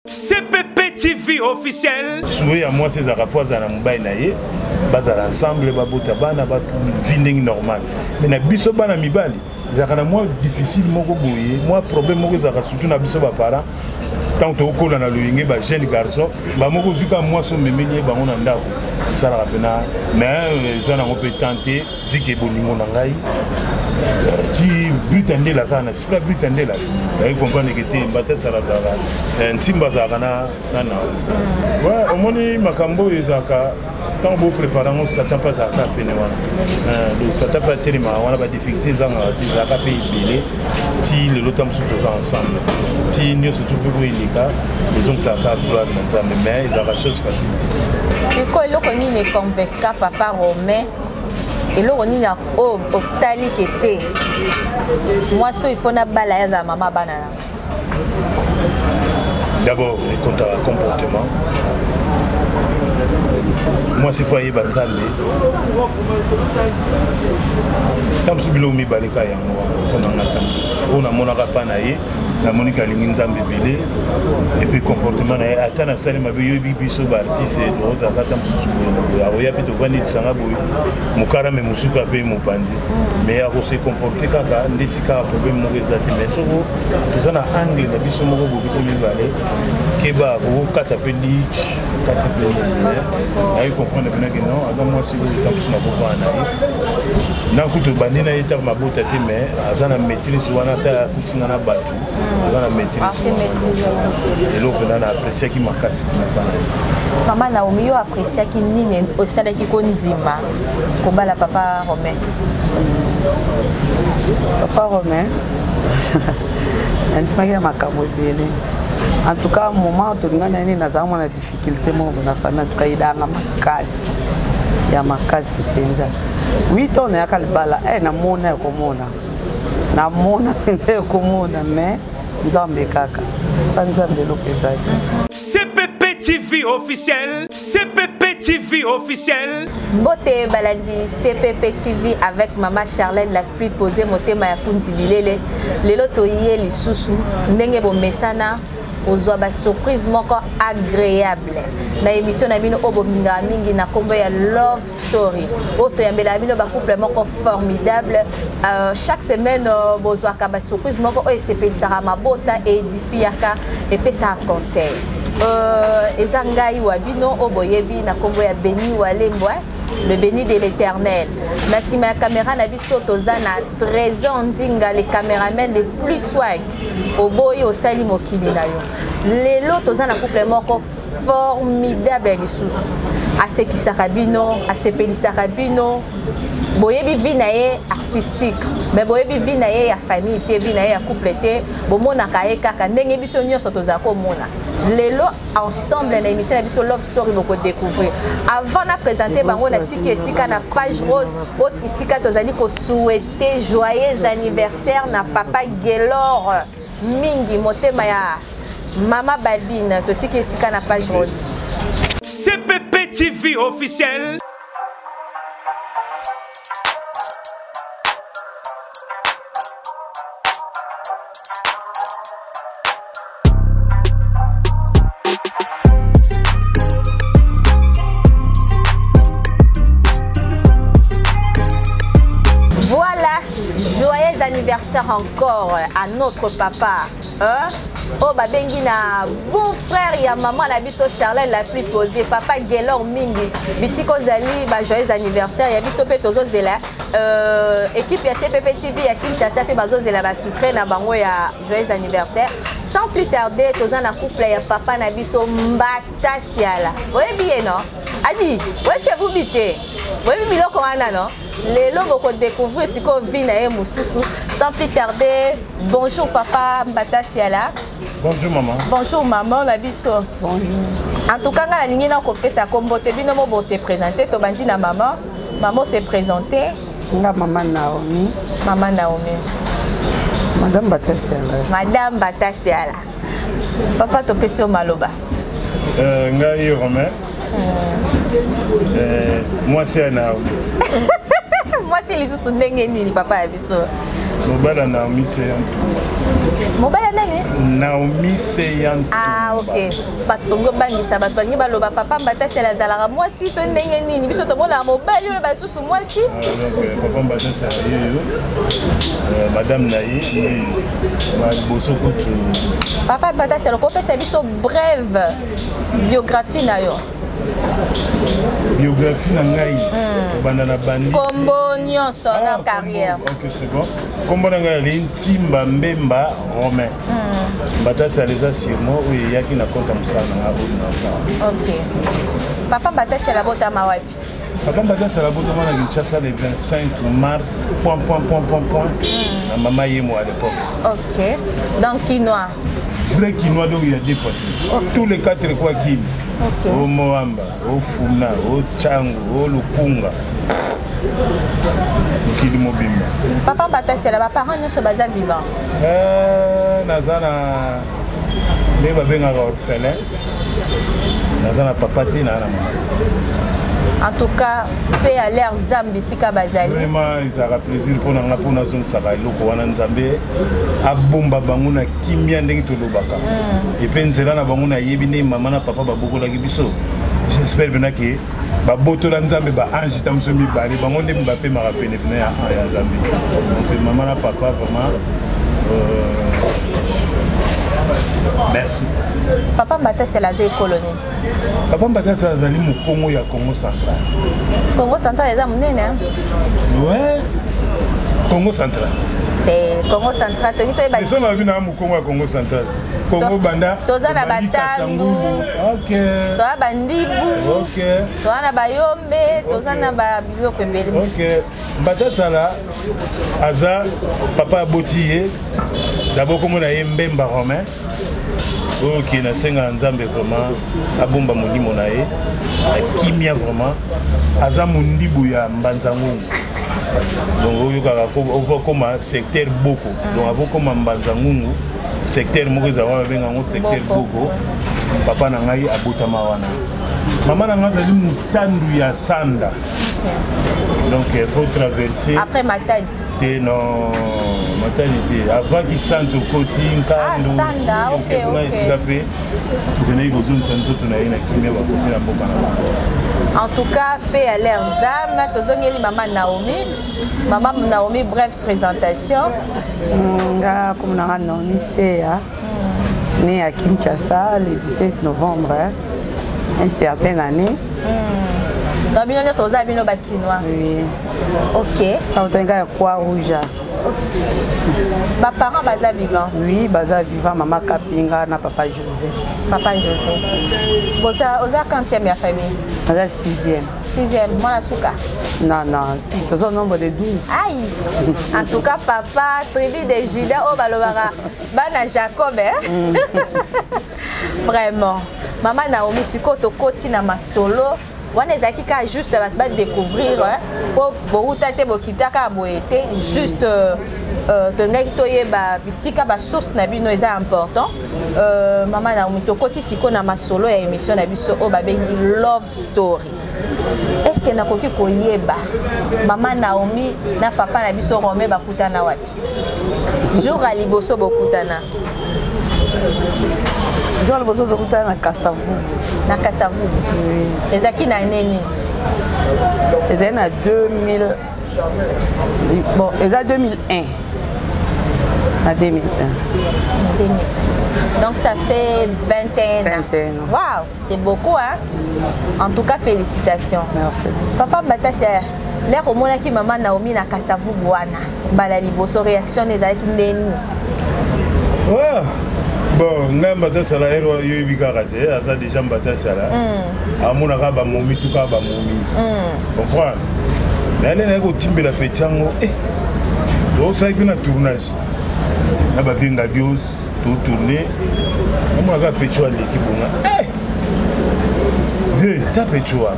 CPP TV officiel. Souhait à moi ces araphois à la mobile naïe, bas à l'ensemble, babota bana, bat vending normal. Mais na biso bana mibali, zara moi difficile moko boye, moi problème moko zara surtout na biso ba para. Tant que au na loyenge ba jeune garçon, ba moko zuka moi so memeli ba on anda ko. Ça la pena, mais je n'ai pas tenté, vu que bolingo na ngai. Tu butande la kana, c'est pas butande la. Il comprendre que tu mbaté sala sala. Nsimba za kana na. Ouais, au moni makambo ezaka tant beau préparant ça t'a pas à peine wana. Donc ça t'a pas tellement on a pas difficulté za zaka pe ibele. Ti le lotam surtout ensemble. Ti nyo surtout pour ilika, les gens ça ka gloire dans ça mais ils ont chose facile. C'est quoi le connu ne convainca papa Romain et le connu na au tali qui était moi il faut na balayer à maman banana. D'abord les comportements. Moi c'est foyer banzale. Tam subilo mi balika ya moi on en attend. On a mon arapanaye. La Monica Linginzambe Bélé et puis comportement na atana sali mabeyo bibiso ba artiste et rose akata mususu aoya pe to vandi tsanga boy mukara me musuka pe mopanzi mais a se comporter kaka ndetika problème mo ezati mais so to zana angle na biso moko bobito mibale keba ko kata pe lich kati pe ay comprendre bien que non avant moi si vous tapis na boba na kuto bandina eta mabota te mais azana maîtrise wana ta kutinga na batu azana maîtrise et l'autre na apprécier qui makasi maman Naomi yo apprécier qui nini au sala qui kondima ko bala papa Romain nantimaki makambo ebele en tout cas moment tolinga na nini nazala mwana difficulté moko na famille en tout cas idanga makasi ya makasi penza 8 ans nayaka libala namona yakomona namona penza yakomona mais nzambe kaka sa nzambe eloko ezaki. CPP TV officiel. CPP TV officiel. Bote baladi CPP TV avec maman Charlène la plus posée motema ya kundi bilele lelo toyé lisusu ndenge bomesana ozwa ba surprise moko agréable na émission na bino obominga mingi na kombo ya love story oto ya mbela bino ba couple moko formidable chaque semaine bozwa ka ba surprise moko o esepelisa mabota edifiaka et pesa conseil ezangai wa bino oboyebi na kombo ya Béni Walembwa le béni de l'Éternel. Nassima caméra na biso tozana trésor ndinga les caméramens les plus swag au boy au sali mokili na yo. Lelo tozana couple moko formidable lisusu. Asekisaka bino, asepelisaka bino. Boyebi vie na ye artistique mais boyebi vie na ye ya famille te vie na ye ya couple te bomona ka ye kaka ndenge biso nyonso tozala komona lelo ensemble na émission na biso love story boko découvrir avant na présenter bango na tiki esika na page rose autre isika tozali ko souhaiter joyeux anniversaire na papa Gelor mingi motema ya mama Babine to tiki esika na page rose. CPP TV officiel. Anniversaire encore à notre papa oh babengi na bon frère ya maman la biso Charlène la plus posée papa Gelor mingi bisiko zali ba joyeux anniversaire ya biso pe tozo zela équipe ya CPP TV ya Kinshasa pe bazo zela ba sucré na bango ya joyeux anniversaire sans plus tarder toza na couple ya papa na biso Mbata Siala oye bien non adi où est-ce que vous bité oye biloko wana non lelo boko découvrir siko vi na ye mususu sans plus tarder bonjour papa Mbata Siala. Bonjour maman. Bonjour maman la biso. Bonjour. En tout cas na lingi na kopesa kombo te bino mo bo se présenter to bandi na maman. Maman se présenter. Nga maman Naomi. Maman Naomi. Madame Mbata Siala. Madame Mbata Siala. Papa to peso maloba. Nga yo Romain. Moi c'est Naomi. Moi c'est les sous ndenge nini papa ya biso. Mobala Naomi c'est Mobala nani? Naomi Seyan. Ah, ok. Batongo bangisa batongi baloba papa Mbata c'est la zalaka moi si to ndenge nini biso to mona mobali oyo basusu moi si. Donc papa Mbata c'est madame Naï ma bosso kutu. Papa Mbata c'est le kopesa biso brève biographie na yo. Biographie na ngai bandana bandi kombo nyonso na carrière. OK c'est bon. Kombo na ngai Lintimba Mbemba Romain. Mbata c'est les assurements oui yaki na konta musana na na ça. OK. Papa Mbata c'est la bota mawapi. Papa Mbata c'est la bota na Kinshasa le 25 mars point. Na maman yemo à l'époque. OK. Donc quinoa. Vrai quinoa donc il y a des fois. Tous les 4 quoi qui. OK. Au Moamba, au Funa, au Tchango, au Lukunga. Kili Mobimba. Papa Mbata c'est là, parents ne sont pas vivants. Nazana beba benga orphelin. Nazana papa ti na maman. En tout cas, paix à l'air Zambi sika bazali. Vraiment, ils ont plaisir pour nous pour nous zone ça va loko wana Nzambe abomba bango na kimia ndenge to lobaka. Et puis nzela na bango na yebine maman na papa baboko la biso. J'espère bien que baboto la Nzambe ba ange tamso mi bali bango ndem ba pe mara pene pene ya Nzambe. Donc maman na papa vraiment merci. Papa Mbata c'est la vieille colonie. Papa Mbata c'est la mu Congo ya Congo central. Congo central est monene hein? Ouais. Congo central. Congo central to nito ba. Ils sont venus na mu Congo ya Congo central. Congo banda. Toza na batandu. OK. Toza bandibu. OK. Toza na bayombe, toza na ba biloko mbele. OK. Mbata sala aza papa botiye. D'abord comme on a Mbemba Romain. OK, na senga Nzambe vraiment abomba molimo na ye. Kimia vraiment aza mundibu ya Mbanzangungu. Donc oyo kaka comme secteur Boko. Donc avant comme Mbanzangungu secteur moko za wa benga ngo secteur Boko. Papa na ngai abotama wana. Maman na ngai zali mutandu ya Sanda. Donc il faut traverser. Après Matadi. Non, Matadi. Avant qu'il sente au côté, ah, Sanda, OK. En tout cas, paix à l'air Zam, tozongeli maman Naomi. Maman Naomi, brève présentation. Comme Naomi Seya, née à Kinshasa le 17 novembre, une certaine année. Donc, bien sûr, vous avez un bakinois. Oui. OK. Donc, vous avez quoi rouge? Mes parents sont vivants. Oui, ils sont vivants. Maman Kapinga, na papa José. Papa José. Vous avez quantième de famille? Vous avez 6e. 6e. Moi, la souka. Non. Vous avez un nombre de 12. Aïe. En tout cas, papa, tribu de Judas, oh, balobara. Bana Jacob, hein? Vraiment. Maman Naomi, si tu côté na masolo. On est qui juste va découvrir pour boutate bokita ka boete juste tongai toye ba bisika ba source na bino est important. Maman Naomi to côté siko na masolo ya émission na biso o ba bengi love story. Est-ce que nakoki koyeba Maman Naomi na papa na biso Romain bakutana wapi? Jour à liboso bokutana. Jour liboso bokutana na Kasavu. Na Kasavu. Oui. Les qui na neni. C'était en 2000. Bon, ils ont 2001. En 2001. Donc ça fait 21 ans. 21 ans. Waouh, c'est beaucoup hein. En tout cas félicitations. Merci. Papa Mbata c'est l'air au moment qui maman Naomi na Kasavu bwana. Bala liboso réaction des avec neni. Ouais. Bon, Mbata sala ero yobi karate, asa déjà Mbata sala. Amuna ka ba momi tuka ba momi. Comprends? Mais elle est au timbe la pechango. Donc ça que na tournage. Na ba binga bios, tout tourner. Amuna ka pechwa l'équipe bonga. Ta pechwa.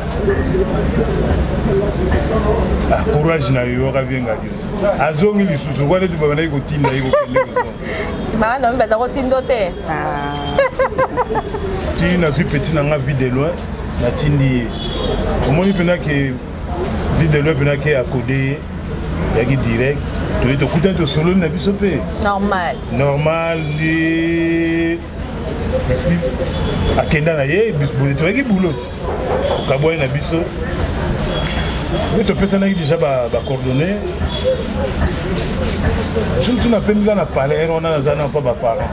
Ah, courage na yo ka binga bios. Azongi lisusu kwa letu bana iko tinda iko kende ko. Maman Naomi baza kotindo te. Qui n'a vu petit dans la vie de loin, n'a tindi. Au moins il peut que vie de loin peut que à coder yaki direct toye tokuta tosolo na biso mpe normal nde akenda na ye toyaki boulot okaboye na biso oyo topesanaki déjà bacoordonné surtout napembi na palere wana naza na mpa baparent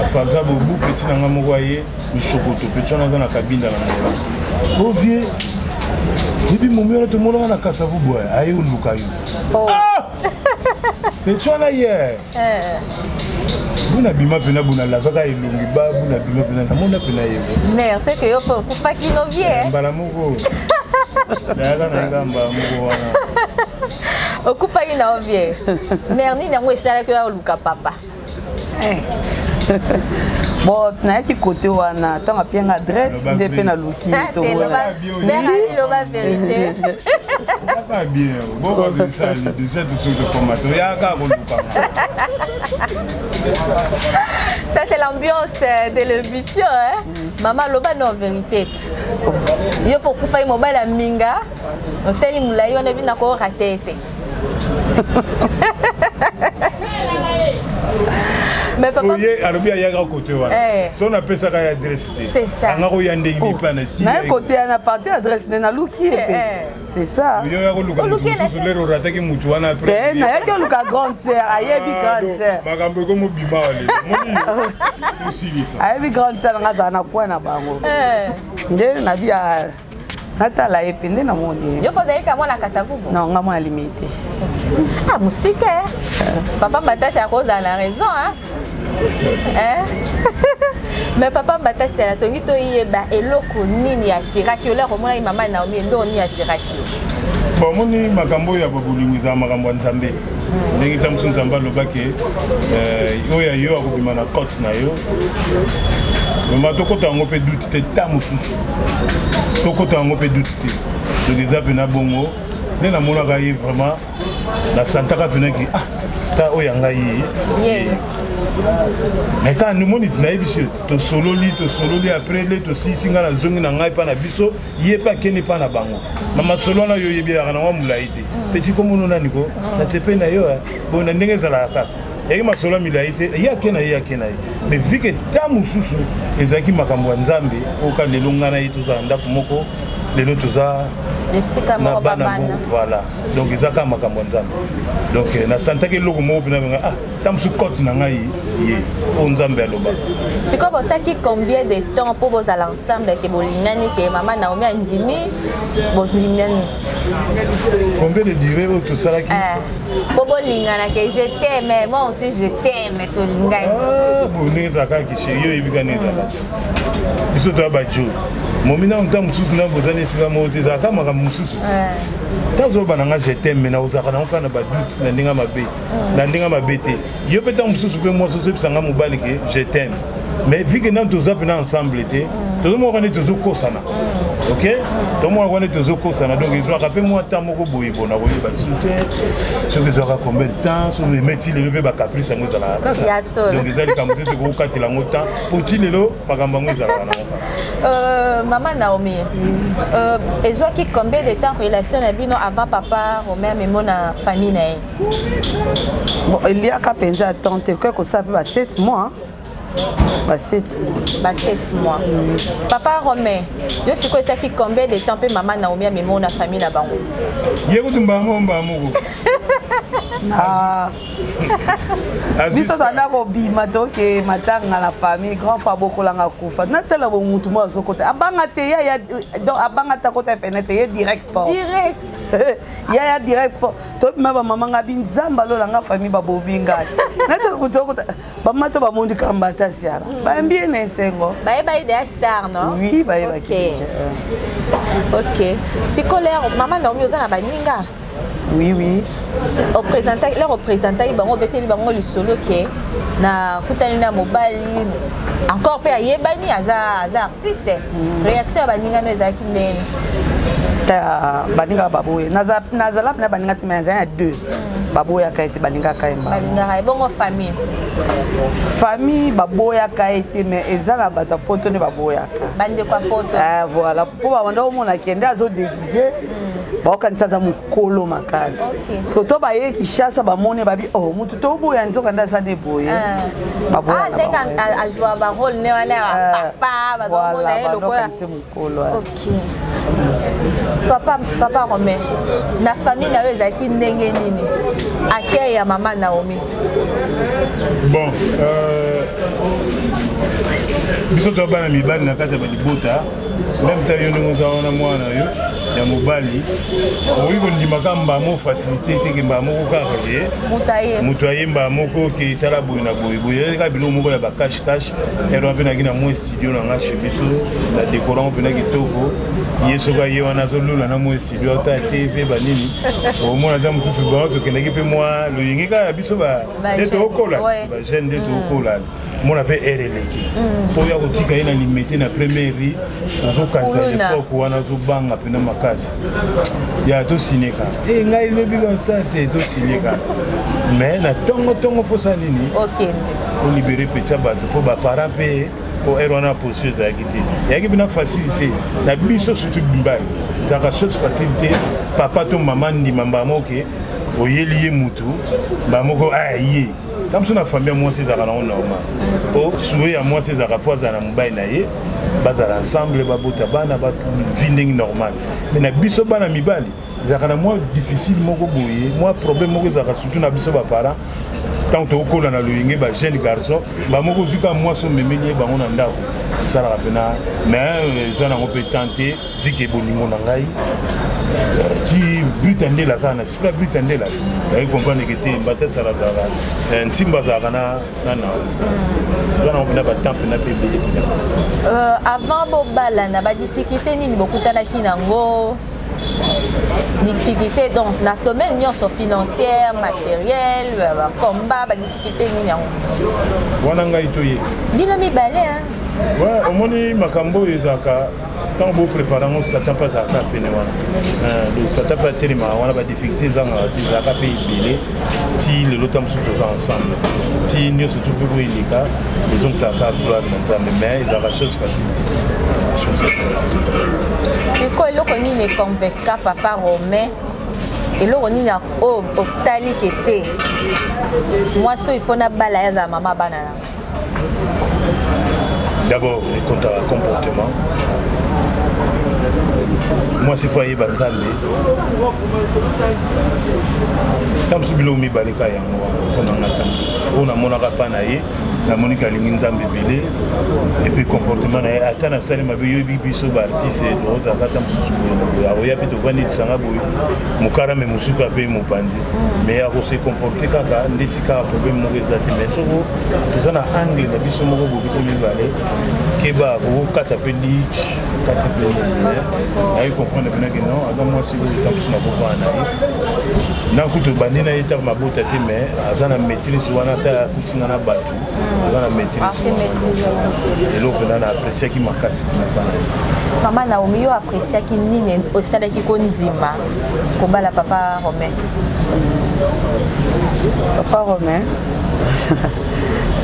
afaza bobu peti nanga moko aye misokoto peti wana aza na kabinda na mola ovie ebi momi wana tomonaka na kasavu boye aye oluka yo peti wana ye buna bima pena buna lazaka elongi ba buna bima pena namona pena ye merci que yo okufaki no vie mbala moko yaka nanga mbala moko wana okufaki na ovie mer nini yango esalaki oyo oluka papa bon nayaki kote wana ntango apianga adresse nde mpe naluki loba vérité pas bien bon ça déjà tout ce que formateur yaka koluka ça c'est l'ambiance de l'émission hein maman loba non vérité yo pour kufa mobile ya minga hôtel mulai wana bina ko raté té mais papa oye alobi ayaka côté wana so on appelle ça la adresse c'est ça anga ko yande ngi pa na ti na côté na partie adresse na luki c'est ça yo ya ko luka so lero rataki mutu wana après na yaki luka grande sœur ayebi grande sœur makambo ko mo bima wale moni usilisa ayebi grande sœur ngaza na kwa na bango nde na bia natala epende na monde yo koza yeka mwana kasavubo non nga mwana limité ah musique papa Batasi a cause à la raison hein mais papa Batasi a tongi to yeba eloko nini atiraki ola komona mama Naomi ndo ni atiraki bon moni makambo ya babulingiza makambo nzambe ndenge tamsu nzamba lobake oya yo akobima na cote na yo mama tokota yango pe duti te tamususu tokota yango pe duti te donc eza pena bongo nde namonaka ye vraiment nasantaka pena ki ta oyo ngai mais quand nimoni tinayebi biso tosololi après le tosisi nga na zongi na ngai pa na biso ye pa kene pa na bango mama solo na yo yebi ya na wa mulai te petit comme on nani ko na sepe na yo bon na ndenge za la kaka yaki masolo milai te ya kena mais vu que tamususu ezaki makambo nzambe oka lelo nga na ye toza ndako moko lelo toza na bana voilà donc ezaka makambo nzambe donc na santaki loko moko pena benga tamusu kote na ngai ye o nzambe aloba siko bosaki combien de temps pour vos ensemble que bolingani que maman Naomi andimi bolingani combien de durée tout ça là qui pour bolingana que je t'aime moi aussi je t'aime to lingani bon ne zaka ki chério ebikane zaka biso to abajo momina ntamususu na bozani sika mote zaka makambo mususu tazo bananga je t'aime na uzaka na okana ba doute na ndinga mabe na ndinga mabe te yo peta mususu pe moi so sepsanga mobali ke je t'aime mais vu que nous tous ensemble te tout le monde on est tous kosana OK tout le monde on est tous kosana donc ils ont rappelé moi tant moko boye bona boye ba soutien ce que ça va combien de temps sur les métiers les bébés ba caprice ngo zala donc ils allaient comme tout ko katela ngota poti lelo makambo ngo zala na maman Naomi ezoki combien de temps relation na bino avant papa Romain Memo na famille na bon il y a qu'à penser à tenter que ça peut 7 mois. 7 mois. Papa Romain, je suis quoi ça qui combien de temps peut maman Naomi a Memo na famille na bango? biso tanda kobima toke matanga na famille grand frère bokolanga kufa natala bo mutu mo azokota abanga te ya donc abanga ta kota fenêtre ye direct ya direct to mama mama binzamba lolanga famille babobinga natala kutokota bamato bamundi kambata siara ba mbie na sengo ba ide star no oui ba OK si colère maman Naomi ozana baninga. Oui. Le représentant il bango beteli bango le solo ke na kutani na mobali encore pe ayebani aza artiste réaction baninga no ezaki ndeni ta baninga baboye nazala na baninga timenza ya 2 baboya kaite baninga kaimba baninga bongo famille baboya kaite mais ezala bata poto ne baboya bande kwa poto voilà pour banda omona kende azo déguiser baokanisa za mokolo makasi parce que to baye Kinshasa bamone babi oh mutu to boya nzoka ndasa ne boye baboya ndenge azwa ba rôle ne wana papa bazomona ye lokola mokolo. OK. Papa Romain, na famille na yo ezalaki ndenge nini accueil ya mama Naomi? Bon, biso to bana mibali na kati ya balibota même ta yo ndenge ozawana mwana yo ya mobali oyi kondimaka mbamo facilité teke mbamo kokaka ye moto ayemba moko ke tala boye na boye eka biloko moko ya bakashe ero mpe naki na mwa studio na nga chez biso na décorant mpe na kitoko ye soki aye wana azolola na mwa studio ata te mpe banini omona ata mosusu bao tokendaki mpe mwa loyenge kaka ya biso nde tookola bajeune nde tookola mona mpe ere eleki mpo ya kotika ye na limete na première ri ozokanisa lepoke wana ozobanga mpena makasi ya tosineka ngai lobi konsa te tosineka mais na ntongo mposa nini olibere mpetia bato mpo baparent mpe mpo ere wana posio ezalaki te eyaki mpena facilité na biso surtout bimbali ezalaka chose facilité papa to mama ndima mbamoke oyeli ye mutu mbamoko aye comme si on a famille moi c'est normal oh souhait à moi c'est à fois à la mobile na ye bazala ensemble babota bana ba vinding normal mais na biso bana mibali zakana moi difficile moko boye moi problème moko zaka surtout na biso ba parents tant to kola na loyenge ba jeune garçon ba moko zuka moi so memeli ba on ndako ça la pena mais je na peut tenter vu que bolingo na ngai ti but ande la kana c'est pas but ande la et comprendre que te mbata sala sala nsimba za kana na on a pas temps na payer avant bobala na ba difficulté nini bokutana kinango difficulté donc na domaine nyonso financière matériel combat ba difficulté nini yango wana ngai toye bino mibale hein ouais au moni makambo ezaka quand vous préparez on s'attend pas à ça peine voilà donc ça t'a pas tellement on a pas difficulté ça a pas payé billet ti le lotam tous ensemble ti nous surtout pour les cas les gens ça pas gloire ensemble mais ils ont la chose facilité c'est quoi le connu ne convainca papa Romain et le connu na au tali kete moi so il faut na bala ya maman banana d'abord les comportements moi c'est foyer banzambe tam subilo mi baleka yango on en attend on a monaka pana ye na monika lingi nzambe belé et puis comportement na atana sale mabe yo biso ba artiste to za kata mususu ya oya pito vani tsanga boy mukara me musuka pe mopanzi mais ya ko se comporter kaka ndetika problème mo ezati mais so to zana angle na biso moko bobito mi balé keba ko kata pe lich kati pe ay comprendre bien que non avant moi si vous êtes sur la boîte na kuto bandina eta mabota te mais azana maîtrise wana ta kutinga na batu azana maîtrise et l'autre na apprécier qui makasi na Maman Naomi yo apprécier qui nini osala ki kondima ko bala papa Romain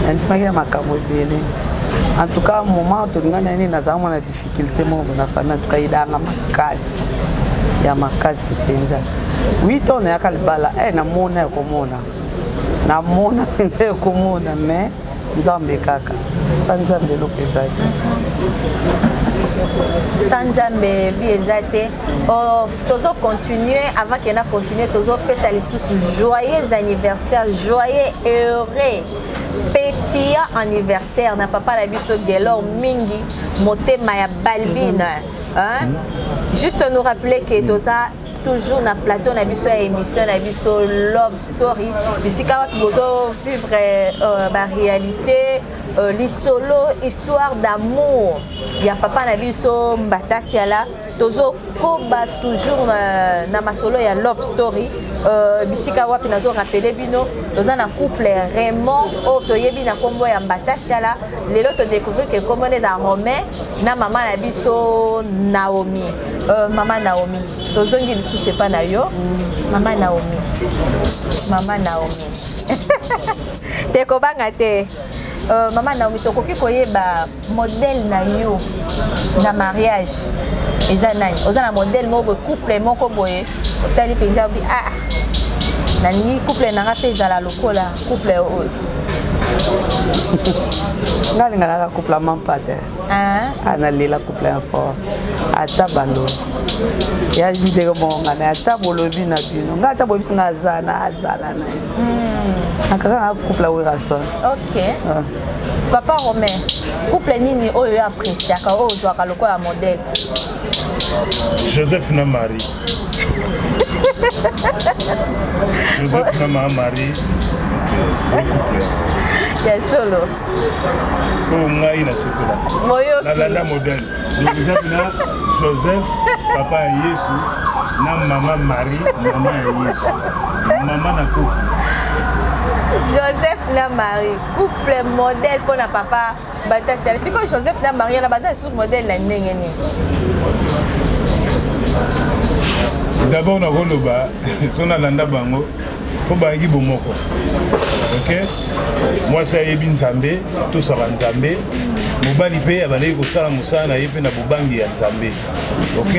antimaki makambo ebele en tout cas moment tolingana nini nazala mwana difficulté moko na famille en tout cas idanga makasi ya makasi penza 8 ans ya kalbala namona ya komona namona penza ya komona mais nzambe kaka sanzambe lopezate sanzambe viezate tozo continuer avant qu'il na continuer tozo pesa lisusu joyeux anniversaire joyeux heureux petit anniversaire na papa na biso Gelor mingi motema ya Balbina hein juste nous rappeler que toza toujours na plateau na biso ya émission na biso Love Story bisika wa bozo vivre ba réalité lisolo histoire d'amour ya papa na biso Mbatasi ala tozo koba toujours na masolo ya Love Story bisika wapi nazo rappeler bino toza na couple Raymond otoyebi na kombo ya Mbatasi ala lelo to découvrir que comme on est à Romain na maman na biso Naomi maman Naomi tozongi lisusu pas na yo maman Naomi te kobanga te Maman Naomi tokoki koyeba modèle na yo na mariage eza nani oza na modèle moko couple moko boye otali penza bi ah nani couple nanga pe ezala lokola couple oyo ngalinga naka couple mampate analela couple infort ata balo ya bidego monga na ata bolobi na bino nga ata bobi singa azana na akaka couple wirason. OK. Papa Romain, couple nini oyo appréciaka oyo twaka lokola modèle? Joseph na Marie. Joseph na Marie. Ya solo. Oh ngai na sekola. Moyo. La modèle. Joseph papa Yesu na maman Marie maman Yesu. Maman na couple. Joseph na Marie, couple modèle pour na papa Batasel. Si que Joseph na Marie na base sur modèle na ndengeni. D'abord na roloba, sona landa bango, ko bangi bomoko. OK? Moi ça yebi nzambe, tout ça va nzambe. Mobali pe abale ko sala musana yepe na bubangi ya nzambe. OK?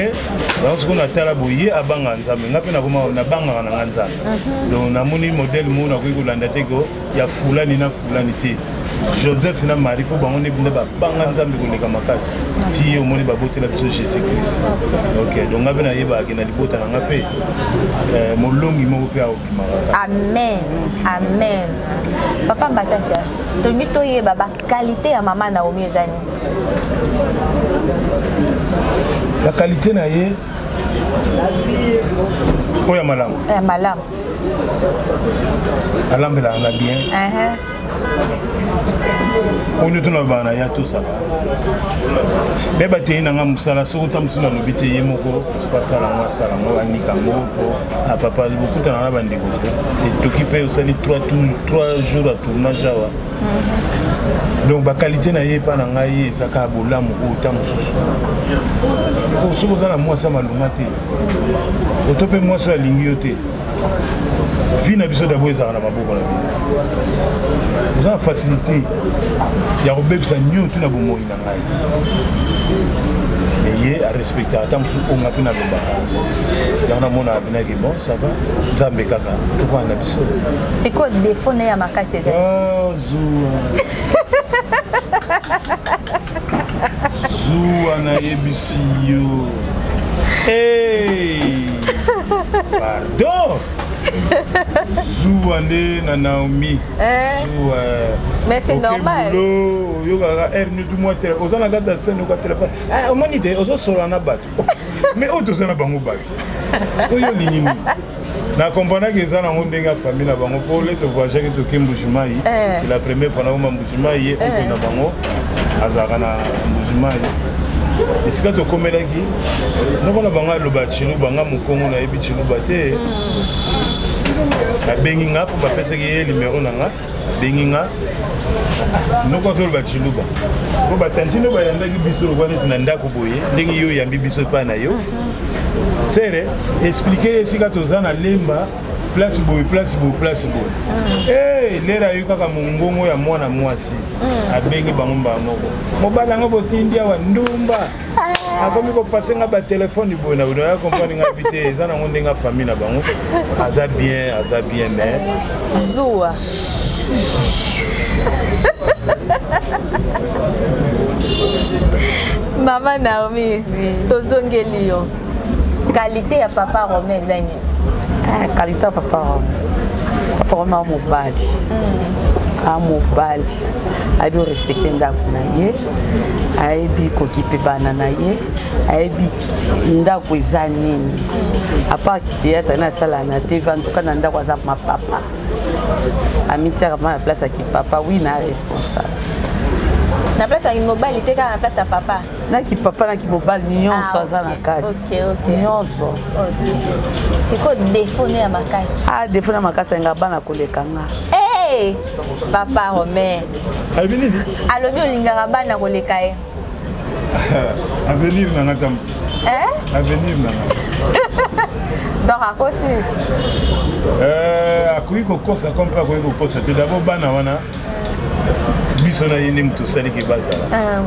Donc ce qu'on a tala boye abanga nzambe, ngape na boma na banga na nzambe. Donc na moni modèle mo na ko landa teko ya fulani na fulani te. Joseph na Marie ko bango ne bunda ba banga nzambe ko leka makasi. Ti yo moni ba botela biso Jésus Christ. OK, donc ngape na yeba ke na libota na ngape molongi mo pe a Amen. Amen. Papa Batasa, tongi to yeba ba qualité ya maman Naomi ezani. La qualité na ye oya malam. Malam. Alambela na bien. On est dans bana ya tout ça. Beba te na ngamusala so ta musuna no bite ye moko pasala ngo anika moko a papa beaucoup na bandi ko. Et t'occuper aussi 3 jours à tournage awa. Donc ba qualité na ye pa na ngai ezaka bolamu ko ta mususu. Ko so ko na moi ça malunga te. Otope moi ça lingi yote. Vie na biso d'abord ezala na maboko na bino. Vous avez facilité. Il y a un bébé qui a un bon mot. Mais il a respecté. Attends, on a pu n'a pas. Il y a un bon qui bon, ça va. Zambe kaka. Pourquoi on a besoin? C'est quoi le défaut de ma casse? Ah, Zoua. Zoua na ebisi yo. Hey! Pardon! Zouane na Naomi. Mais c'est normal. Yo ga ernu du mois tele. Oza na gata scène ko téléphone. Ah, on m'a dit ozo solo na batu. Mais o doza na bango batu. Oyo linyi. Na comprendre que ça na ndenga famille na bango pour les voyager que to Kimbujimai. C'est la première fois na Mbujimai et na bango azaka na Mbujimai. Est-ce que tu connais là qui? Nous avons banga le bachinu banga mukongo na ebi chinu bate. Na benginga pour pas passer que numéro nanga benginga. Nous quoi le bachinu ba. Ko batantino ba yanda ki biso ko neti na ndako boye. Ndenge yo yambi biso pa na yo. Sere expliquer ici ka tozana lemba place boye. Eh lera yo kaka mungongo ya mwana mwasi. Abengi bango moko. Mobala ngo botindi awa ndumba. Akomi ko passer nga ba téléphone boye na ya comprendre nga bité za na ngonde nga famille na bango. Aza bien mais Zoua. Maman Naomi, tozongeli yo. Qualité ya papa Romain zani. Qualité ya papa Romain mobali. Mobali. Ayebi respecter ndako na ye. Ayebi kokipe bana na ye. Ayebi ndako eza nini. Apa kiti na sala na TV en tout cas na ndako aza ma papa. Amitié ma place à qui papa oui na responsable. Na place à mobile était na place à papa. Na ki papa na ki mobile nyonso aza na kati. OK. Nyonso. OK. C'est quoi défaut na makasi? Défaut na makasi nga bana koleka nga. Hey! Papa Romain. Avenir. Alobi olingaka bana koleka ye. Avenir na tam. Avenir na. Donc à quoi c'est? Akoui ko kosa comme pas ko kosa. Tout d'abord bana wana. biso na yene mutu sali ke bazala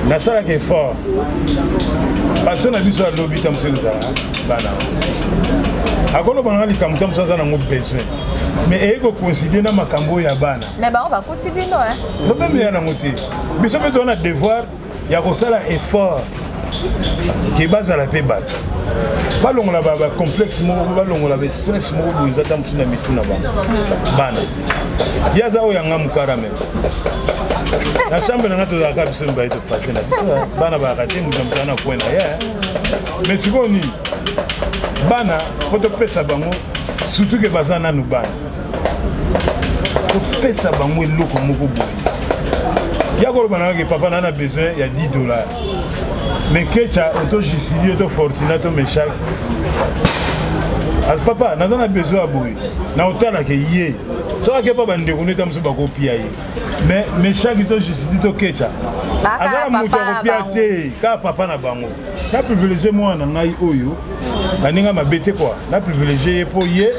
na sala ke fort parce que na biso alobi tam se za bana akolo bana likambo tam ça na ngo besoin mais ego considérer na makambo ya bana mais ba on va kuti bino no be me na ngote biso beto na devoir ya ko sala effort ke bazala pe bato balongola ba complexe moko balongola ba stress moko boza tam suna mituna bana yaza o yanga mukarame na chambre na to za ka biso mba ito fase na biso bana ba ka tingu mtana kwenda ya mais sikoni bana foto pesa bango surtout que bazana nu bana to pesa bango eloko moko boye ya ko bana ke papa na besoin ya $10 mais kecha auto justifié auto fortunato mechak al papa na a besoin boye na otala ke ye so ke papa ndeko neta mso ba kopia ye mais mechak auto justifié to kecha azala muto kopia te ka papa na bango na privilégier moi na ngai oyo baninga mabete quoi na privilégier po ye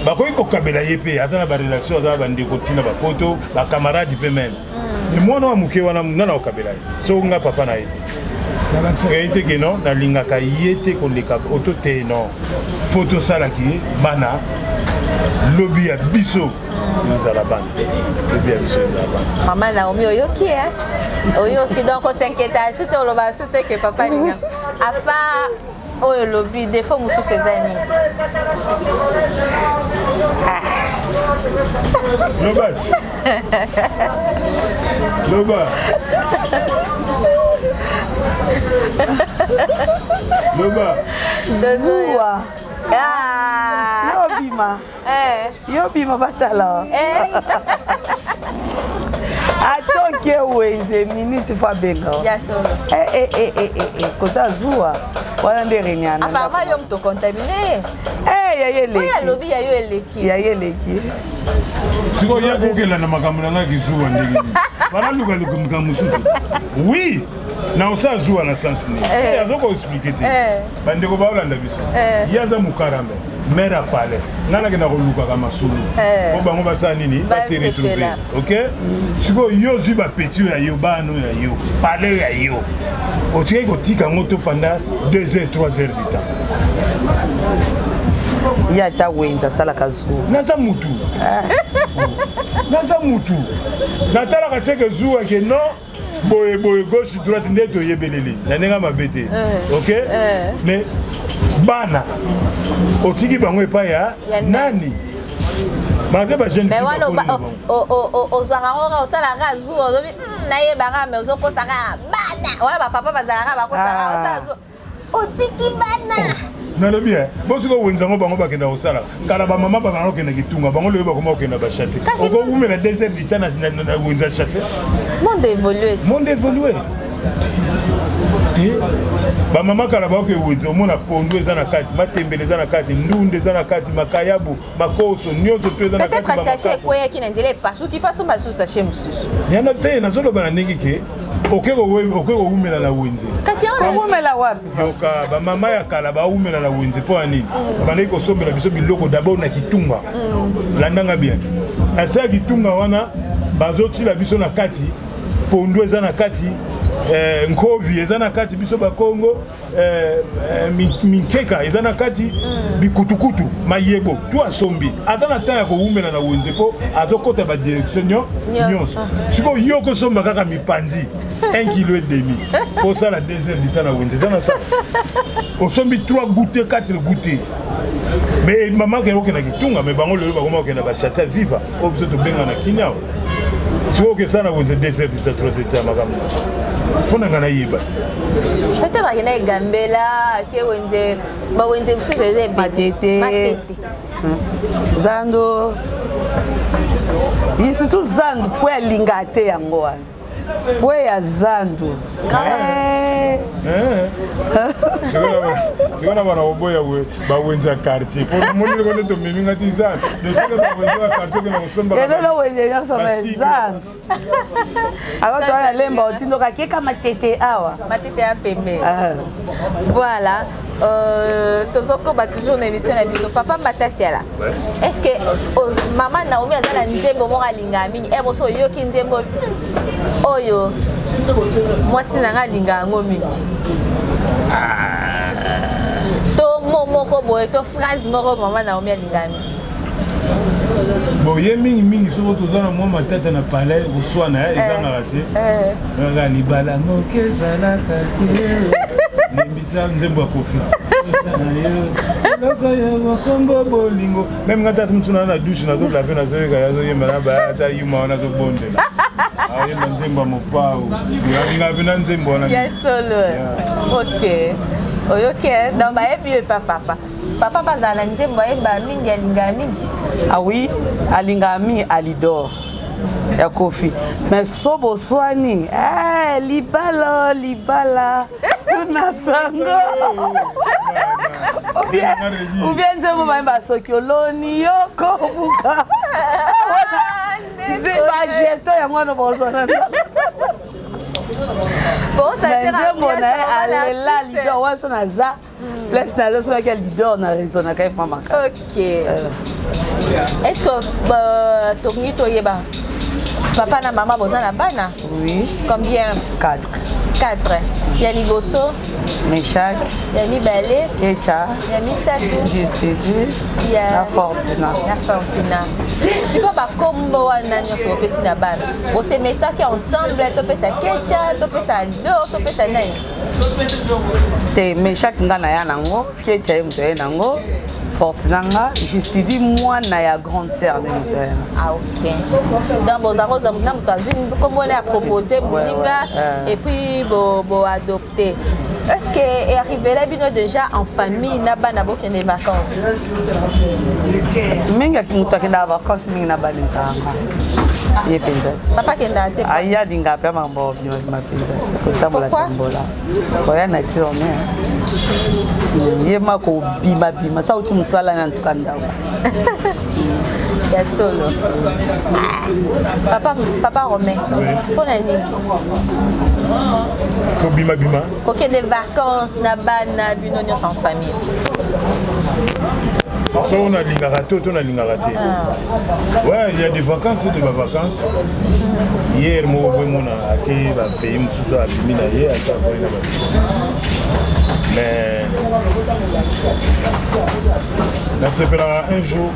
bakoki kokabela ye pe azana ba relation azala bandeko tina ba poto ba camarade pe même mais moi na muke wana ngana okabela ye so nga papa na ye na bakisaka ke non nalingaka ye te koleka oto te non photo salaki bana lobi ya biso ezala bana lobi ya biso ezala bana mama Naomi oyoki oyoki donc on s'inquiète sute oloba sute ke papa linga à part oyo lobi des fois mususu ezani loba loba loba zuwa yo bima batala atoke wenze minute fa benga ya solo kota zuwa wana nde renyana apparemment yo mto contaminé ya yeleki siko ya kokela na makambo na ngaki zuwa ndenge bana luka luka mususu oui na osa zuwa na sens ni azoko expliquer te bandeko ba olanda biso yaza mukarame mera pale nana ke na koluka kama sulu ko bango basa nini ba se retrouver OK siko yo zi ba petit ya yo bano ya yo pale ya yo o tie ko tika moto pendant 2 heures 3 heures du temps ya ta wenza sala kazu naza mutu natala ka teke zuwa ke non boye gauche droite ndeto yebelele na nenga mabete OK mais bana otiki bango epa ya nani malgré ba jeune mais wana o zwanga o sala ka zuwa na yebanga mais ozoko saka bana wana ba papa bazalaka bakosaka o sala zuwa otiki bana nalo bien bosi ko wenza bango bakenda osala kala ba mama bango kenda kitunga bango loyo bakoma okenda ba chasser oko umela desert ditana na wenza chasser monde évolué ba mama kala ba ko wenza omona pondo eza na kati matembele eza na kati ndunde eza na kati makayabu makoso nyozo to eza na kati peut-être sachet koye ki na ndele pasu ki faso masu sachet mususu yana te na zolo bana ningi ke okeko umela na wenze kasi on umela wapi yoka ba mama ya kala ba umela na wenze po anini bana ko sombela biso biloko d'abord na kitunga landanga bien asa kitunga wana bazotila biso na kati pondo eza na kati nkovi eza na kati biso ba Kongo mikeka eza na kati bikutukutu mayebo tu asombi ata na taya ko umela na wenze po azokota ba direction nyonso siko yoko somba kaka mipandi 1,5 kg pour ça la deuxième du temps na wenze eza na sa osombi 3 goûter 4 goûter mais maman ke okena kitunga mais bango lelo bakoma okena ba chasser viva obso to benga na kinyao siko ke sana wenze deuxième du temps 3 états makambo fona ngana yiba c'était ba kena gambela ke wenze ba wenze buso seze matete zando surtout zando po alinga te yango wana pwe ya zandu sikona bana oboya bawenza quartier pour monile kono to miminga tizana de sika bawenza quartier ke na kusomba kelelo wenye nyasoma zandu aba to ala lemba otindo kakeka matete awa matete ya pembe voilà tozoko ba toujours na émission na biso papa Matasiala est-ce que maman Naomi azala nzembo moko alinga mingi moso yoki nzembo oyo mwasi nanga alinga yango mingi to moko boye to phrase moko mama Naomi alinga mingi bon ye mingi soko tozana mwa matata na palais koswana ezangaka te nanga libala moke ezalaka te nembisa nzembo ya kofi wakombo bolingo même ngata mtuna na douche na zola pe na zoyeka yazo yemba na ba ata yuma wana zo bonde ayemba nzembo mopao yalinga pe na nzembo wana ya solo OK oyoke donc ba ebi papa bazala nzembo yemba mingi alinga mingi ah oui alinga mi alidor ya kofi mais sobo swani libala tuna sango ou bien nzembo ba sokioloni yoko buka nzemba jeto ya mwana bozona bon ça sera bien alela leader waso naza place naza so quel leader na raison na kai mama OK est-ce que tourni toyeba papa na maman bozana bana oui combien 4 ya liboso Meshak ya mibale Echa ya misatu Justidi ya Fortina siko bakombo wana nyonso opesi na bana osemetaki ensemble topesa Kecha topesa do topesa nani te Meshak nga na ya nango Kecha ye muto ye nango Fortinanga Justidi mwana ya grande sœur de muto ah OK donc bozako za muna muto azwini kombo na proposer muninga et puis bo adopter. Est-ce que est arrivé là bino déjà en famille na bana boke les vacances minga kimutaki na vacances mingi na bana nzanga ye penza papa kenda te aya dinga pe mambo bima penza kotambola tambola oya na tione ye mako bima sa uti musala na tukanda ya solo papa Romain pour nani ko bima OK des vacances na bana bino nyonso en famille so on a lingarato to na lingaraté ouais il y a des vacances et des vacances hier mo mona ake ba pays mususu abimi na ye aka ko ina ba mais na sepela un jour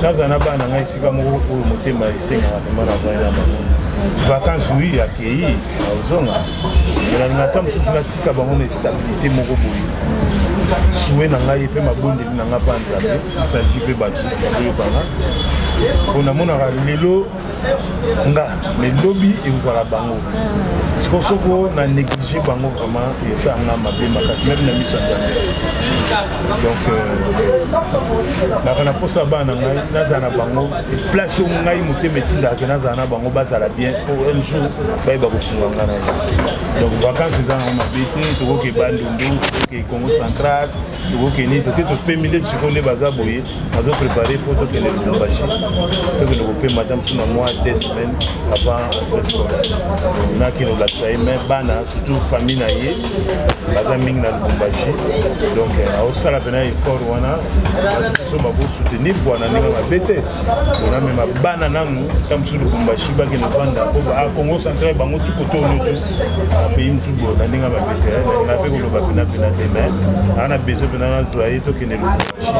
dans un abana ngai sika mo ko motema isenga na bana bana vacances oui accueilli ozonga mais na tam mususu na tika bango na stabilité moko boyi souhait na ngai pe mabondeli na nga bandela pe isagi pe bato oyo banga mpona monaka lelo nga mais lobi ekozala bango soko na néglige bango vraiment esanga mabe makasi même na miso ya nzambe donc naka na posa bana ngai nazala na bango place oyo ngai motema etindaka nazala na bango bazala bien po un jour bayeba kosunga nga na ye donc vacances eza nango mabe te tokoke bandundu tokoke Congo central tokoke nini toke topemile sikoyo nde baza boye bazoprépare po tokende Lubumbashi tokende kopema ta mosu na mois 2 semaines avant entrée scolaire nakende kolakisa ye mais bana surtout famille na ye baza mingi na Lubumbashi donc aosala mpena effort wana so bakosoutenir bwana ndenge mabe te onamema bana nanu ta mosu Lubumbashi bakende vanda po Congo central bango tukotono tu apays mosu bo na ndenge mabe te na mpe koloba pena te mais ana besoin mpena nazwa ye tokende Lubumbashi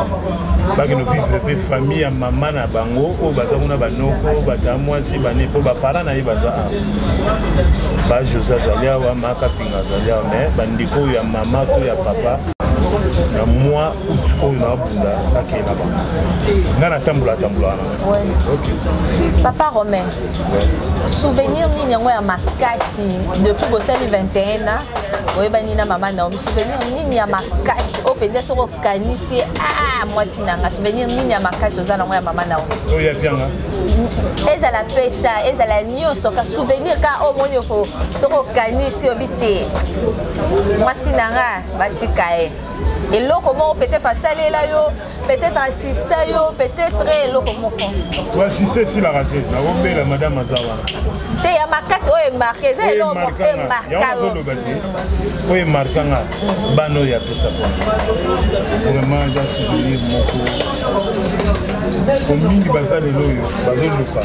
bakende vivre mpe famille ya mama na bango oyo baza kuna banoko bata mwasi bane mpo bapara na ye baza awa bajose azali awa makapinga azali awa mais bandeko oyo ya mama to ya papa na moi oyo nabunda nakei na bango nga natambola wana papa Romain souvenir nini yango ya makasi depuis bosali 21 ans oyebani na mama Naomi souvenir nini ya makasi o peut-être soko kanisi moi sinanga souvenir nini ya makasi ozala ngo ya mama Naomi oya pianga ezala pesa ezala nyonso ka souvenir ka o moni ko soko kanisi obite moi sinanga batika eloko moko peut-être pasalela yo peut-être assista yo peut-être eloko moko assisté si la raté na ombela madame Azawa te ya makasi oyo marqué za eloko oyo marquanga bano ya pesa vraiment ja souvenir moko komingi baza lelo oyo bazoluka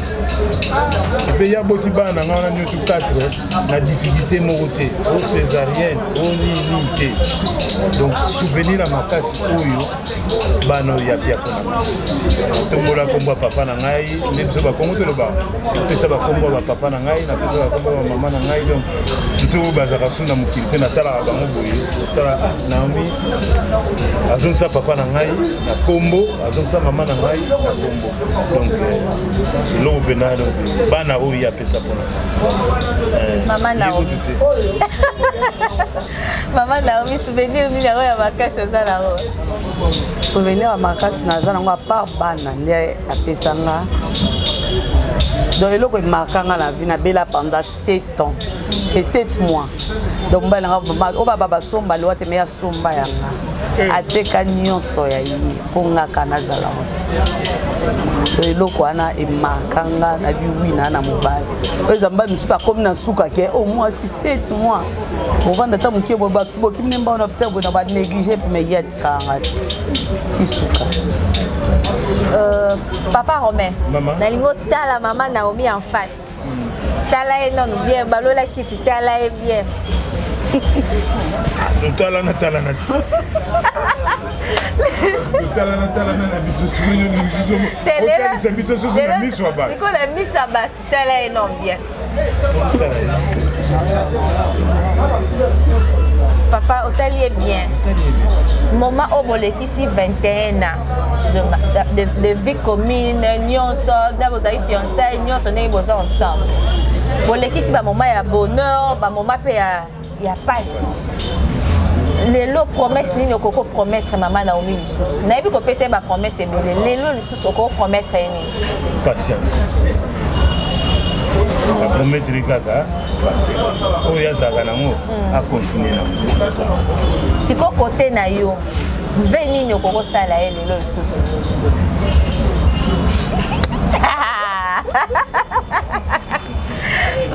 epe ya boti bana nga wana nyonso 4 na difficulté moko te o césarienne o nini te donc souvenir ya makasi oyo bana ya pia kona tombola kombo papa na ngai ne biso bakongo toloba pesa bakongo ba papa na ngai na pesa bakongo ba mama na ngai donc surtout bazaka suna mokili te na tala bango boye tala Naomi azongisa papa na ngai na kombo azongisa mama na ngai na kombo donc lo bena donc bana oyo ya pesa pona mama Naomi mama Naomi souvenir ni ya makasi ozala ro souvenir ya makasi naza nango a part bana nde apesanga donc eloko emarkanga na vie nabela pendant 7 ans et 7 mois donc mbalanga o baba basomba liwa te me ya somba yanga ateka nyonso ya ye mpo ngaka nazala donc eloko wana emarkanga na biwina na mobali oyo mba misusu akomi na suka ke au moins 7 mois ovanda ta mokie bokimi ne mbao na peut-être boye na banéglige mpe meye atikanga ti suka papa Romain nalingo tala mama Naomi en face tala ye non bien balola kiti tala ye bien tala na tala na siko na misa ba tala ye non bien papa otali ye bien moment au bolekisi 21 ans de vie commune nyonso da bozali fiançailles nyonso ndenge boza ensemble bolekisi ba moment ya bonheur ba moment pe ya pasi lelo promesse nini okoko promettre mama Naomi lisusu nayebi kopesa ba promesse ebele lelo lisusu okoko promettre nini patience promettre kaka patience oyo azalaka nango akontinue nango siko kote na yo ve nini okokosala ye lelo lisusu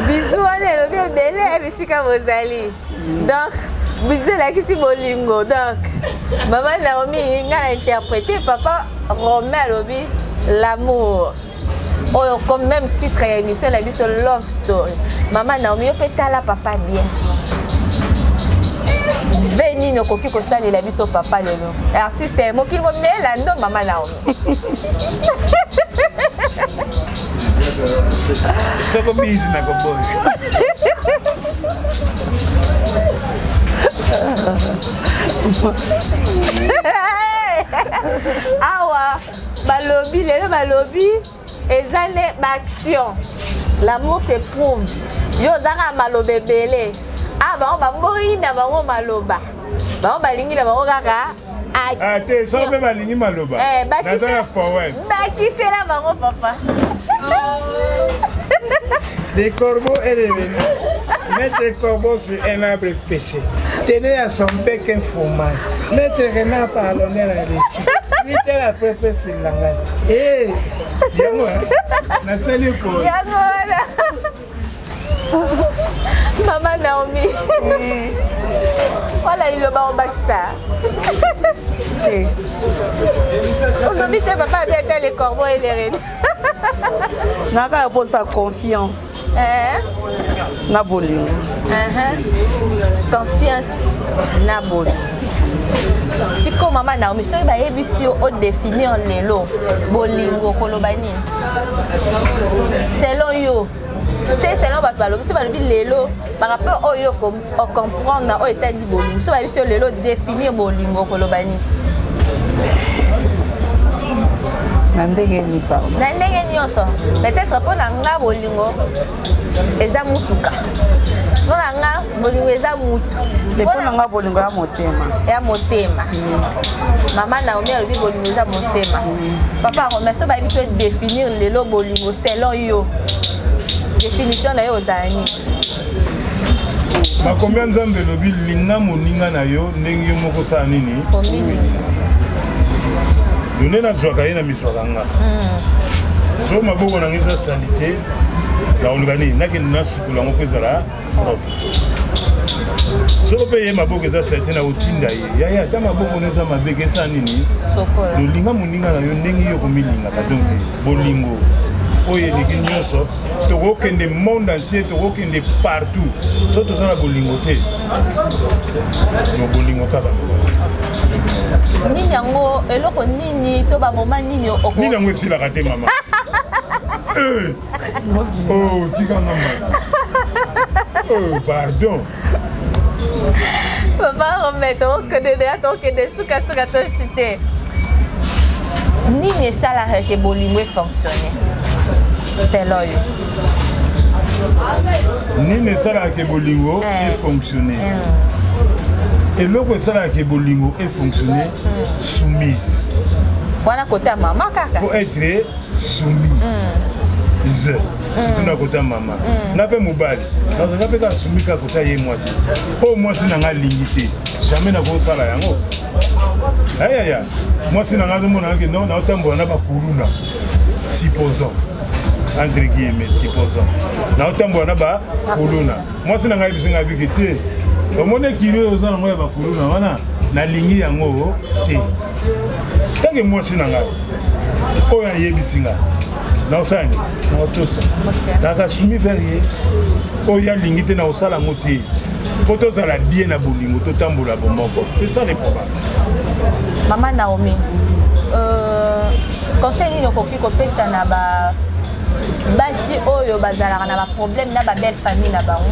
bizu wana elobi ebele bisika bozali donc bizu elakisi bolingo donc mama Naomi nga na interprété papa Romain alobi l'amour oyo comme même titre ya émission na biso love story mama Naomi yo mpe tala papa bien veni no koki kosalela biso papa lelo artiste mokili momela ndo mama Naomi soko misi na kombozi awa balobi lelo balobi ezane baction l'amour s'éprouve yo zaka maloba ebele bango bamoyina bango maloba bango balingi na bango kaka te so mpe balingi maloba nazala poète bakisela bango papa des corbeaux et des venus. Mettre le corbeau sur un arbre péché. Tenez à son bec un fromage. Mettre Renard par l'honneur à l'échec. Mettez la peuple sur la langue. Eh, Yango, la salut pour. Yango, Mama Naomi. Voilà, il le bat au baksa. Aujourd'hui, papa a bien les corbeaux et les reines. Naka pour sa confiance. Na bolingo. Confiance na bolingo. Si comme maman Naomi, so ba yebi o définir lelo bolingo koloba nini. Selon yo. C'est selon ba balobi so ba lobi lelo par rapport au yo comprendre na o état di bolingo. So ba yebi lelo définir bolingo koloba nini. Nandenge ni pa. Nandenge nyonso. Peut-être pour nga bolingo eza mutuka. Pour nga bolingo eza mutu lepona nga bolingo ya motema ya motema mama Naomi alobi bolingo eza motema papa Romain so bayebi so définir lelo bolingo selon yo définition na yo ozala nini bakombia nzambe elobi linga moninga na yo ndenge yo moko osala nini yonde nazwaka ye na miswaka nga so maboko nanga eza salite naoluka nini nakende nasukula yango mpo ezala propre soko mpe ye maboko eza salite na kotinda ye yaya ata maboko no eza mabeke esa nini lolinga moninga na yo ndenge yo komilingaka donc bolingo oyo eleki nyonso tokokende monde entier tokokende partout so toza na bolingo te no bolingo kaka nini yango eloko nini to bamoma nini nini yango esilaka te mama oh tikanga mama oh pardon papa Romain tokende sukasuka toshite nini esalaka ke bolingo efonctionne selon yo nini esalaka ke bolingo efonctionne eloko esalaka ke bolingo efonctionne soumise wana kote ya mama kaka faut être soumise surtout na kote ya mama na mpe mobali nazanga mpe kaka soumis kaka kote ye mwasi oyo mwasi nanga alingi te jamais nakosala yango ayaya mwasi nanga azomonaka ke non naotambola na bakuluna supposons entre guillemets supposons naotambola na bakuluna mwasi nanga yebisinga biki te omoni ekili oyo oza nango ya bakuluna wana nalingi yango te tanke mwasi na ngai oyo ayebisi ngai naosani naotosa nakasumi vers ye oyo alingi te naosala yango te mpo tozala bien na bolingo totambola bomoko c'est ça le problème. Mama Naomi conseil nini okoki kopesa na basi oyo bazalaka na baproblème na babelle famille na bango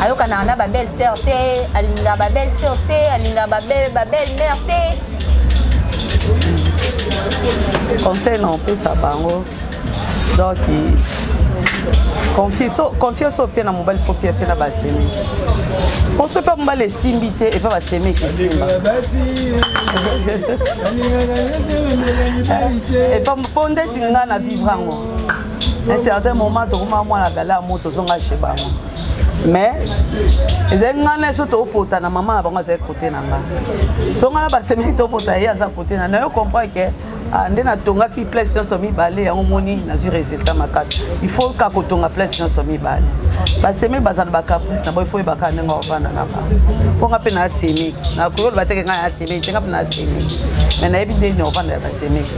ayokana na babelle sœur te alinga babelle sœur te alinga babelle mère te conseil na opesa bango donc confiance opie na mobali fo pia te na basemi po so mpe mobali esimbi te epe basemi ekisimba epe mpo ndeti nga na vivre yango un certain moment tokoma mwana gala ya moto ozonga che bango mais ezali nga na so topota na mama na bango azali kote na nga so nga na basemi topota ye aza kote na yo comprend ke nde natongaki place nyonso mibale yango moni nazwi résultat makasi il faut kaka kotonga place nyonso mibale basemi baza na bacaprice na bo ifo oyebaka ndenge ovanda na bango mpo nga mpe nasemeki nakoyolo bateke ngai nasemeki te nga mpe nasemeki mais nayebi ndeni ovanda ya basemeki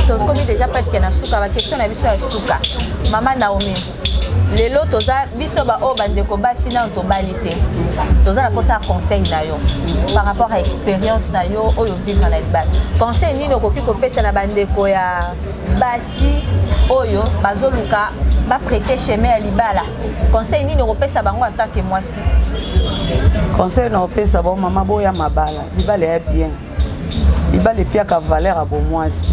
tokomi déjà presque na suka baquestion na biso ya suka mama Naomi lelo toza biso baoyo bandeko basi nano tobali te toza na posa ya conseil na yo par rapport à expérience na yo oyo vivre na libala conseil nini okoki kopesa na bandeko ya basi oyo bazoluka baprêter chemin ya libala conseil nini okopesa bango atake mwasi conseil na opesa bango mama boya mabala libala ya bien libala epiaka valeur ya bomwasi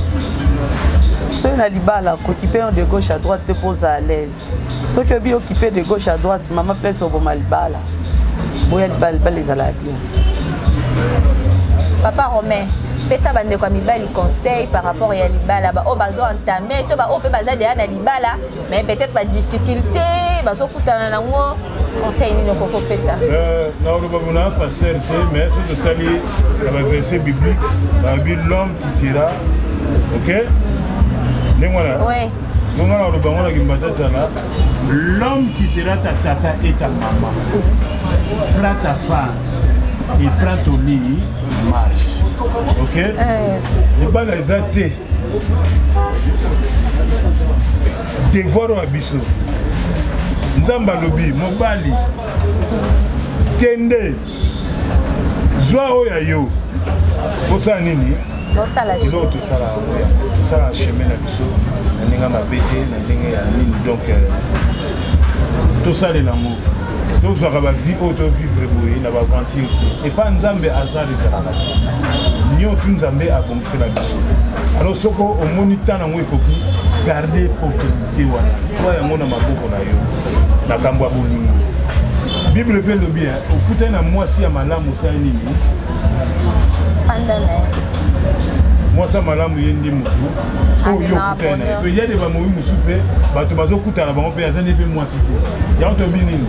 soki na libala occupé de gauche à droite te pose à l'aise soki obi occupé de gauche à droite mama place oboma libala boya libala ezala bien. Papa Romain pesa bandeko ya mibali conseil par rapport ya libala ba o bazo entamé to ba o pe baza deya na libala mais peut-être ba difficulté bazo kutana nango conseil nini okoko pesa na oloba bona pas certain mais so totali na verset biblique ba bi l'homme qui tira OK oui. L'homme quittera ta tata et ta maman, prends ta femme et prends ton lit, marche. Ok? Les balles les athées. Devoir au abisso. Nzamba lobi, mobali. Kende. Joa oyayo. Bosa nini? Bosala chemin. L'autre ça la chemin na biso. Na ninga mabete na ndenge ya nini donc tout ça de l'amour. Donc ça va vivre auto vivre boye na ba aventure et pas nzambe azar ezalaka. Nyo tu nzambe a bombisa la biso. Alors soko au moniteur na ngo ekoki garder opportunité wana toi yango na maboko na yo na kambo ya bolingo Bible pe le bien okuta na mwasi ya malamu sa nini mwasi ya malamu ye ndi mutu oyo okuta na pe ya de ba moyi musu pe bato bazokuta na bango pe azani pe mwasi te yango to binini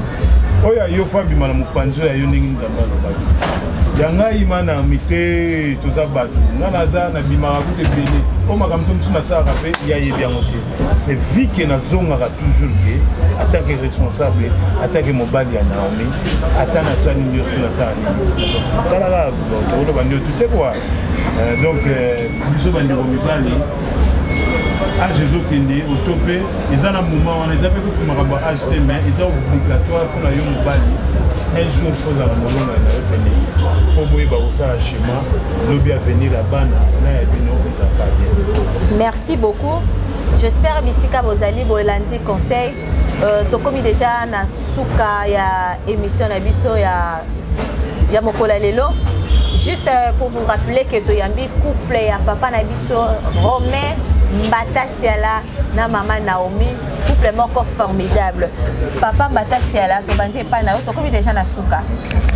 oya yo fabi mana mupanzo ya yo ndingi nzamba lobaki yanga imana mite toza bato ngana za na bimaka kute bele o makamto musu na saka pe ya yebi yango te mais vu que nazongaka toujours que attaque responsable attaque mobali ya Naomi ata na sani nyonso na sala nini talaka tolo bandio tout quoi donc biso bandeko mibali âge ezokende otope eza na moment wana eza mpe kutu makambo âge te mais eza obligatoire mpona yo mobali un jour kozala molonga na yo pene mpo boyeba kosala chemin lobi avenir ya bana na ya bino ezalaka bien. Merci beaucoup. J'espère bisika bozali bolandi conseil. Tokomi déjà na suka ya émission na biso ya mokola lelo. Juste pour vous rappeler que toyambi couple ya papa na biso Romain Mbata Siala na maman Naomi, couple moko formidable. Papa Mbata Siala to bandi pa na to komi déjà na suka.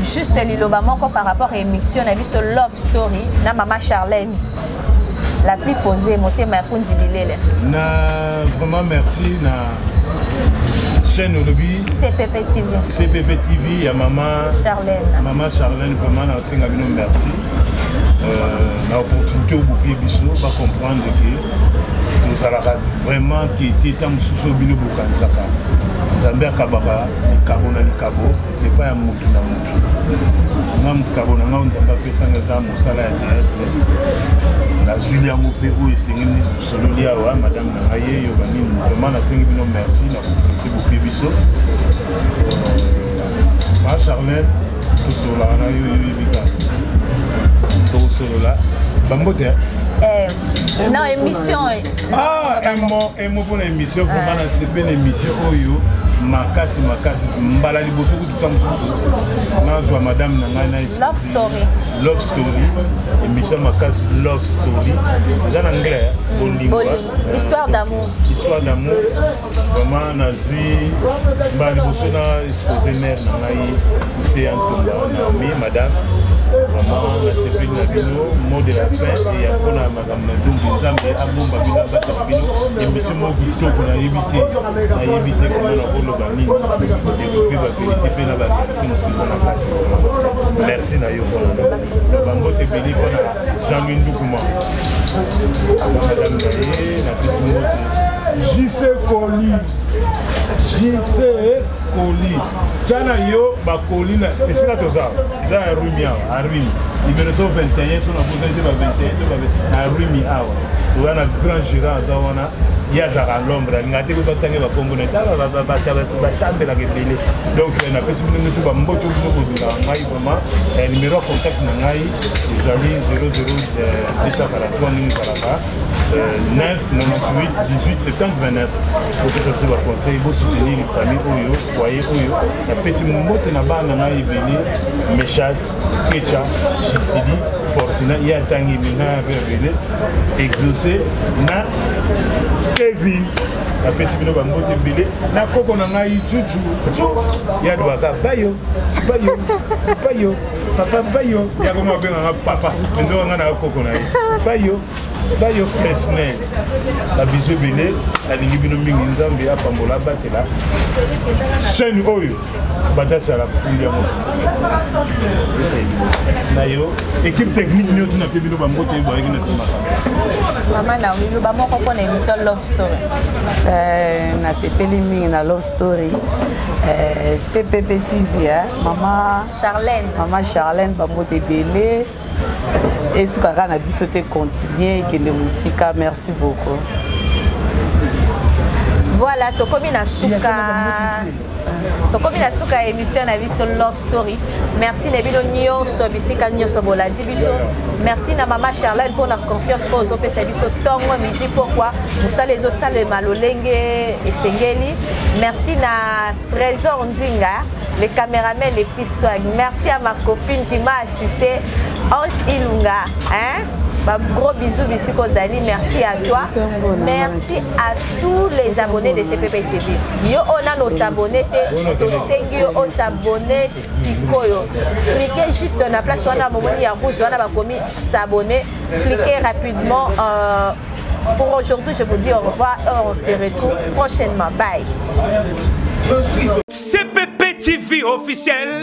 Juste liloba moko par rapport à émission na biso Love Story na maman Charlène. La plus posée motema ya Kundi Bilele. Na vraiment merci na chaîne Olobi CPP TV. CPP TV ya maman Charlène. Maman Charlène vraiment na senga bino merci. Na opportunité au bouquet biso va comprendre que nous allons vraiment qui était tant sous bino bukansaka. Nzambe akabaka likabo na likabo et pas ya mutu na mutu. Ngam kabo na ngam nzambe pesanga za mosala ya théâtre. La Julia Mopé ou Singini Sololia wa madame Nangaye yo bani vraiment na sengi bino merci na opportunité bouquet biso. Ma Charlène tout cela na yo yibika. Tout cela bambote non émission ah un mot pour l'émission pour na CP l'émission oyo makasi mbala liboso kutuka mususu nazwa madame nangana Love Story émission makasi Love Story dans anglais histoire d'amour vraiment nazwi mbala liboso na exposé mère nangai c'est Antoine Naomi madame vraiment la CP na bino mot de la fin et ya kona madame na dumbi nzambe abomba bino bata bino émission mo kitoko na yebite comment na koloba nini développer ba vérité pe na ba vérité mususu na kati. Merci na yo kona bango te beli kona Jean-Louis Ndoukuma madame Naye na pesi mo JC Koli Tiana yo bakoli na esika toza za ya rumi awa arimi numéro 21 sur la position de 21 na rumi awa to na grand gérant za wana yazaka l'ombre ngate ko tangi ba kongo na tala ba sambe la gebele donc na pesi mino to ba mboto ko ko dula ngai vraiment numéro contact na ngai ezali 00 243 nini kalaka 9 98 18 79 pour que ça soit conseil pour soutenir les familles oyo foyer oyo na pesi mbote na bana ngai beni Meshad Kecha Jisidi Fortuna ya tangi mina bele exaucé na Kevin la pesi bino ba mbote bele na koko na ngai chuchu ya dwaka bayo papa bayo ya ko mabenga papa ndo nga na koko na bayo personnel la biso bele alingi bino mingi nzambe apambola batela chaîne oyo batasa la fundi ya mosi na yo équipe technique nyo tuna pe bino ba mbote bo yaki na sima maman na yo ba moko ko na émission Love Story na sepeli mingi na Love Story CPP TV maman Charlène ba mbote bele et ce qu'on a pu sauter continuer que les musiques. Merci beaucoup. Voilà, Tokomi na suka émission na vie sur Love Story. Merci Nebilo Nyo so bisika Nyo so bolandi biso. Merci na maman Charlène pour la confiance pour aux opé biso tongo midi pourquoi nous ça les osale malolenge et sengeli. Merci na Trésor Ndinga, les caméramans les swag. Merci à ma copine qui m'a assisté Ange Ilunga, hein? Gros bisous, bisous Kozali. Merci à toi. Merci à tous les abonnés de CPP TV. Yo on a nos abonnés. On s'abonner Sikoyo. Cliquez juste dans la place. On a moment il y a rouge. On a commis s'abonner. Cliquez rapidement. Pour aujourd'hui, je vous dis au revoir. On se retrouve prochainement. Bye. CPP TV officiel.